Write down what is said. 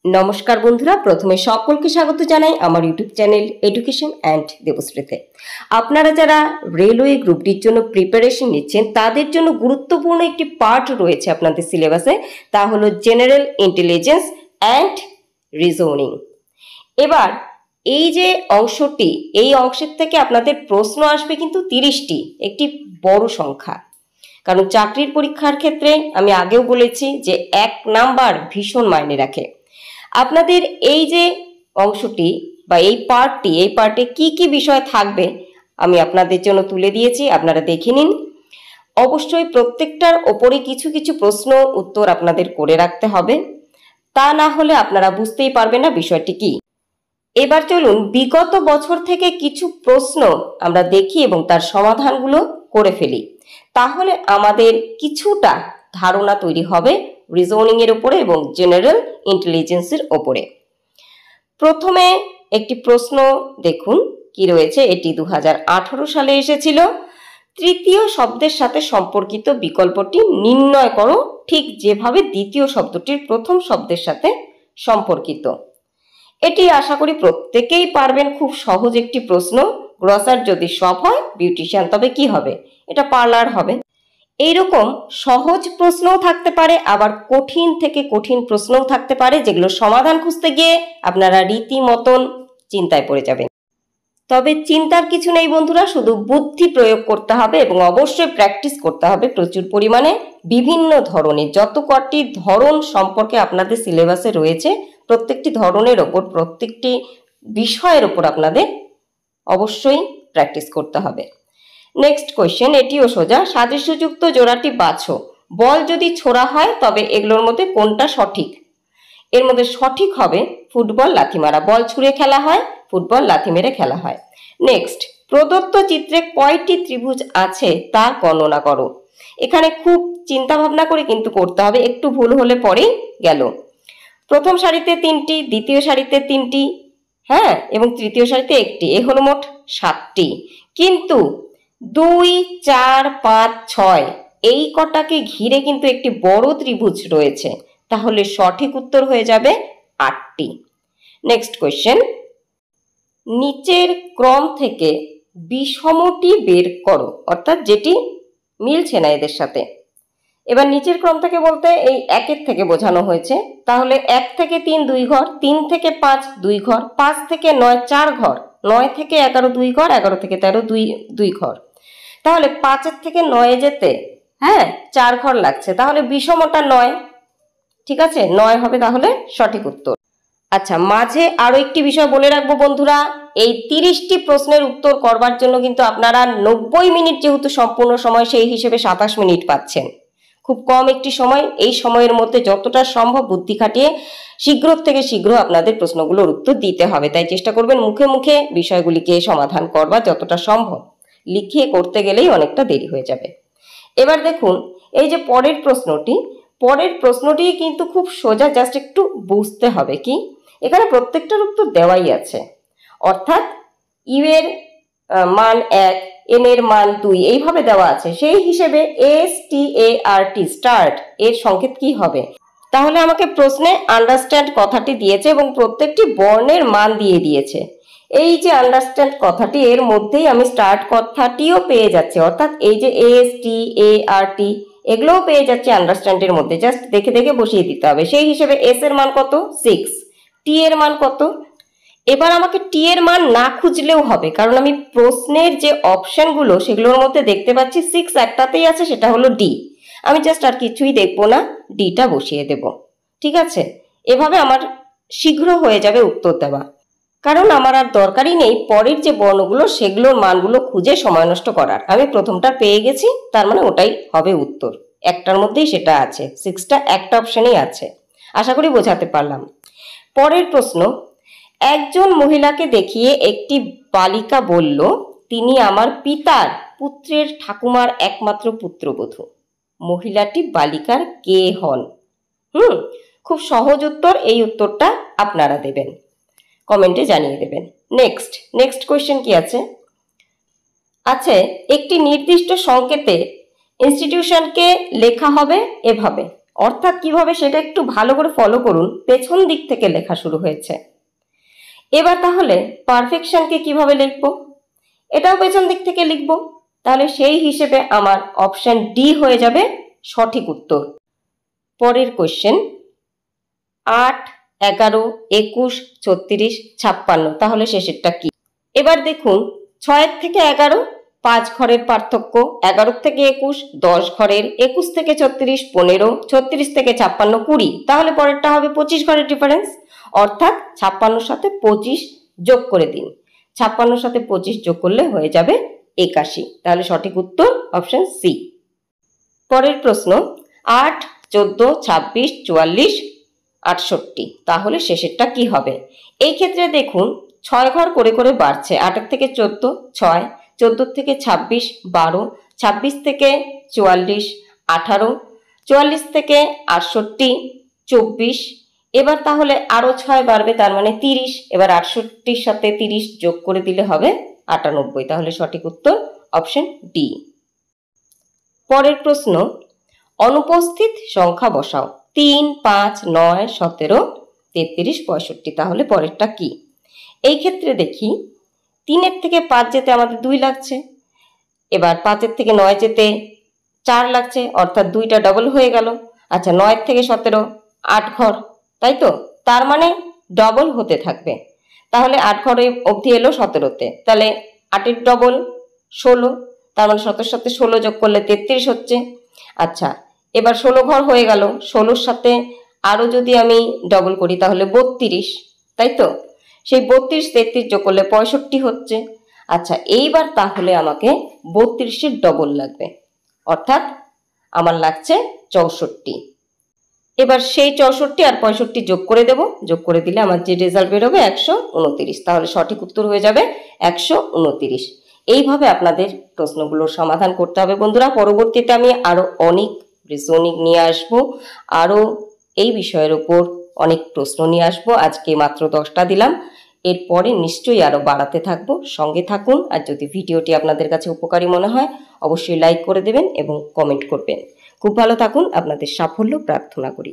নমস্কার বন্ধুরা, প্রথমে সকলকে স্বাগত জানাই আমার ইউটিউব চ্যানেল এডুকেশন অ্যান্ড দেবশ্রীতে। আপনারা যারা রেলওয়ে গ্রুপ ডির জন্য প্রিপারেশন নিচ্ছেন তাদের জন্য গুরুত্বপূর্ণ একটি পার্ট রয়েছে আপনাদের সিলেবাসে, তা হলো জেনারেল ইন্টেলিজেন্স অ্যান্ড রিজনিং। এবার এই যে অংশটি, এই অংশের থেকে আপনাদের প্রশ্ন আসবে কিন্তু 30টি, একটি বড় সংখ্যা। কারণ চাকরির পরীক্ষার ক্ষেত্রে আমি আগেও বলেছি যে 1 নাম্বার ভীষণ মাইনে রাখে। আপনাদের এই যে অংশটি বা এই পার্টে কি কি বিষয় থাকবে আমি আপনাদের জন্য তুলে দিয়েছি, আপনারা দেখে নিন। অবশ্যই প্রত্যেকটার ওপরে কিছু কিছু প্রশ্ন উত্তর আপনাদের করে রাখতে হবে, তা না হলে আপনারা বুঝতেই পারবেন না বিষয়টি কি। এবার চলুন বিগত বছর থেকে কিছু প্রশ্ন আমরা দেখি এবং তার সমাধানগুলো করে ফেলি, তাহলে আমাদের কিছুটা ধারণা তৈরি হবে রিজনিং এর উপরে এবং জেনারেল ইন্টেলিজেন্সের উপরে। প্রথমে একটি প্রশ্ন দেখুন কি রয়েছে। এটি 2018 সালে এসেছিল। তৃতীয় শব্দের সাথে সম্পর্কিত বিকল্পটি নির্ণয় করো, ঠিক যেভাবে দ্বিতীয় শব্দটির প্রথম শব্দের সাথে সম্পর্কিত। এটি আশা করি প্রত্যেকেই পারবেন, খুব সহজ একটি প্রশ্ন। গ্রসার যদি সব হয় বিউটিশিয়ান, তবে কি হবে? এটা পার্লার হবে। এইরকম সহজ প্রশ্নও থাকতে পারে, আবার কঠিন থেকে কঠিন প্রশ্নও থাকতে পারে, যেগুলো সমাধান খুঁজতে গিয়ে আপনারা রীতিমতন চিন্তায় পড়ে যাবেন। তবে চিন্তার কিছু নেই বন্ধুরা, শুধু বুদ্ধি প্রয়োগ করতে হবে এবং অবশ্যই প্র্যাকটিস করতে হবে প্রচুর পরিমাণে। বিভিন্ন ধরনের যত কটি ধরন সম্পর্কে আপনাদের সিলেবাসে রয়েছে, প্রত্যেকটি ধরনের ওপর, প্রত্যেকটি বিষয়ের ওপর আপনাদের অবশ্যই প্র্যাকটিস করতে হবে। নেক্সট কোয়েশ্চেন, এটিও সোজা। সাদৃশ্যযুক্ত জোড়াটি বাছো। বল যদি ছোড়া হয় তবে এগুলোর মধ্যে কোনটা সঠিক? এর মধ্যে সঠিক হবে ফুটবল লাথি মারা। বল ছুঁড়ে খেলা হয়, ফুটবল লাথি মেরে খেলা হয়। নেক্সট, প্রদত্ত চিত্রে কয়টি ত্রিভুজ আছে তা গণনা করো। এখানে খুব চিন্তা ভাবনা করে কিন্তু করতে হবে, একটু ভুল হলে পরেই গেল। প্রথম সারিতে 3টি, দ্বিতীয় সারিতে 3টি, হ্যাঁ, এবং তৃতীয় সারিতে 1টি, এ হলো মোট 7টি। কিন্তু 2, 4, 5, 6 এই কটাকে ঘিরে কিন্তু একটি বড় ত্রিভুজ রয়েছে, তাহলে সঠিক উত্তর হয়ে যাবে 8টি। নেক্সট কোয়েশ্চেন, নিচের ক্রম থেকে বিষমটি বের করো, অর্থাৎ যেটি মিলছে না এদের সাথে। এবার নিচের ক্রম থেকে বলতে এই 1 থেকে বোঝানো হয়েছে, তাহলে 1 থেকে 3 2 ঘর, 3 থেকে 5 2 ঘর, 5 থেকে 9 4 ঘর, 9 থেকে 11 2 ঘর, 11 থেকে 13 2 ঘর। তাহলে 5 থেকে 9 যেতে 4 ঘর লাগছে, তাহলে বিষমটা 9। ঠিক আছে, 9 হবে তাহলে সঠিক উত্তর। আচ্ছা, মাঝে আরো একটি বিষয় বলে রাখবো বন্ধুরা, এই 30টি প্রশ্নের উত্তর করবার জন্য কিন্তু আপনারা 90 মিনিট যেহেতু সম্পূর্ণ সময়, সেই হিসেবে 27 মিনিট পাচ্ছেন। খুব কম একটি সময়, এই সময়ের মধ্যে যতটা সম্ভব বুদ্ধি খাটিয়ে শীঘ্র থেকে শীঘ্র আপনাদের প্রশ্নগুলোর উত্তর দিতে হবে। তাই চেষ্টা করবেন মুখে মুখে বিষয়গুলিকে সমাধান করবার যতটা সম্ভব। লিখিয়ে করতে গেলেই অনেকটা দেরি হয়ে যাবে। এবার দেখুন এই যে পরের প্রশ্নটি কিন্তু খুব সোজা, জাস্ট একটু বুঝতে হবে কি এখানে প্রত্যেকটার উত্তর দেওয়াই আছে। অর্থাৎ ইউ এর মান 1, এন এর মান 2 এইভাবে দেওয়া আছে। সেই হিসেবে START স্টার্ট এর সংকেত কি হবে? তাহলে আমাকে প্রশ্নে আন্ডারস্ট্যান্ড কথাটি দিয়েছে এবং প্রত্যেকটি বর্ণের মান দিয়ে দিয়েছে। এই যে আন্ডারস্ট্যান্ড কথাটি, এর মধ্যেই আমি স্টার্ট কথাটিও পেয়ে যাচ্ছি, অর্থাৎ এই যে START এগুলোও পেয়ে যাচ্ছি আন্ডারস্ট্যান্ডের মধ্যে। জাস্ট দেখে দেখে বসিয়ে দিতে হবে। সেই হিসেবে এস এর মান কত? 6। টি এর মান কত? এবার আমাকে টি এর মান না খুঁজলেও হবে, কারণ আমি প্রশ্নের যে অপশনগুলো সেগুলোর মধ্যে দেখতে পাচ্ছি 6 একটাতেই আছে, সেটা হলো ডি। আমি জাস্ট আর কিছুই দেখবো না, ডিটা বসিয়ে দেব। ঠিক আছে, এভাবে আমার শীঘ্র হয়ে যাবে উত্তর দেওয়া, কারণ আমার আর দরকারই নেই পরের যে বর্ণগুলো সেগুলোর মানগুলো খুঁজে সময় নষ্ট করার। আমি প্রথমটা পেয়ে গেছি, তার মানে ওটাই হবে উত্তর। একটার মধ্যেই সেটা আছে, 6টা একটা অপশনেই আছে। আশা করি বোঝাতে পারলাম। পরের প্রশ্ন, একজন মহিলাকে দেখিয়ে একটি বালিকা বলল, তিনি আমার পিতার পুত্রের ঠাকুমার একমাত্র পুত্রবধূ। মহিলাটি বালিকার কে হন? খুব সহজ উত্তর। এই উত্তরটা আপনারা দেবেন, কমেন্টে জানিয়ে দেবেন। নেক্সট কোয়েশ্চেন কি আছে? আছে, একটি নির্দিষ্ট সংকেতে ইনস্টিটিউশনকে লেখা হবে এভাবে, অর্থাৎ কিভাবে সেটা একটু ভালো করে ফলো করুন। পেছন দিক থেকে লেখা শুরু হয়েছে। এবার তাহলে পারফেকশনকে কিভাবে লিখব, এটাও পেছন দিক থেকে লিখব। তাহলে সেই হিসেবে আমার অপশন ডি হয়ে যাবে সঠিক উত্তর। পরের কোশ্চেন, 8, 11, 21, 36, 56, তাহলে শেষেরটা কি? এবার দেখুন 6 থেকে 11 5 ঘরের পার্থক্য, 11 থেকে 21 10 ঘরের, 21 থেকে 36 15, 36 থেকে 56 20, তাহলে পরেরটা হবে 25 ঘরের ডিফারেন্স। অর্থাৎ 56 সাথে 25 যোগ করে দিন, 56 সাথে 25 যোগ করলে হয়ে যাবে 81। তাহলে সঠিক উত্তর অপশন সি। পরের প্রশ্ন, 8, 14, 26, 44, 68, তাহলে শেষেরটা কি হবে? এই ক্ষেত্রে দেখুন 6 ঘর করে করে বাড়ছে। 8 থেকে 14 6, 14 থেকে 26 12, 26 থেকে 44 18, 44 থেকে 68 24, এবার তাহলে আরো 6 বাড়বে, তার মানে 30। এবার 68 সাথে 30 যোগ করে দিলে হবে 98। তাহলে সঠিক উত্তর অপশন ডি। পরের প্রশ্ন, অনুপস্থিত সংখ্যা বসাও। 3, 5, 9, 17, 33, 65, তাহলে পরেরটা কি? এই ক্ষেত্রে দেখি 3 থেকে 5 যেতে আমাদের 2 লাগছে। এবার 5 থেকে 9 যেতে 4 লাগছে, অর্থাৎ 2টা ডবল হয়ে গেল। আচ্ছা, 9 থেকে 17 8 ঘর, তাই তো? তার মানে ডবল হতে থাকবে। তাহলে 8 ঘরে অবধি এলো 17তে, তাহলে 8-এর ডবল 16, তার মানে 17 সাথে 16 যোগ করলে 33 হচ্ছে। আচ্ছা, এবার 16 ঘর হয়ে গেল, 16-র সাথে আরো যদি আমি ডবল করি তাহলে 32, তাই তো? সেই 32 33 যোগ করলে 65 হচ্ছে। আচ্ছা, এইবার তাহলে আমাকে 32-এর ডবল লাগবে, অর্থাৎ আমার লাগছে 64। এবার সেই 64 আর 65 যোগ করে দেব, যোগ করে দিলে আমার যে রেজাল্ট বেরোবে 129। তাহলে সঠিক উত্তর হয়ে যাবে 129। এইভাবে আপনাদের প্রশ্নগুলোর সমাধান করতে হবে বন্ধুরা। পরবর্তীতে আমি আরো অনেক রিজনিং নিয়ে আসবো, আরো এই বিষয়ের উপর অনেক প্রশ্ন নিয়ে আসবো। আজকে মাত্র 10টা দিলাম, এরপরে নিশ্চয়ই আরো বাড়াতে থাকবো। সঙ্গে থাকুন। আর যদি ভিডিওটি আপনাদের কাছে উপকারী মনে হয় অবশ্যই লাইক করে দেবেন এবং কমেন্ট করবেন। খুব ভালো থাকুন, আপনাদের সাফল্য প্রার্থনা করি।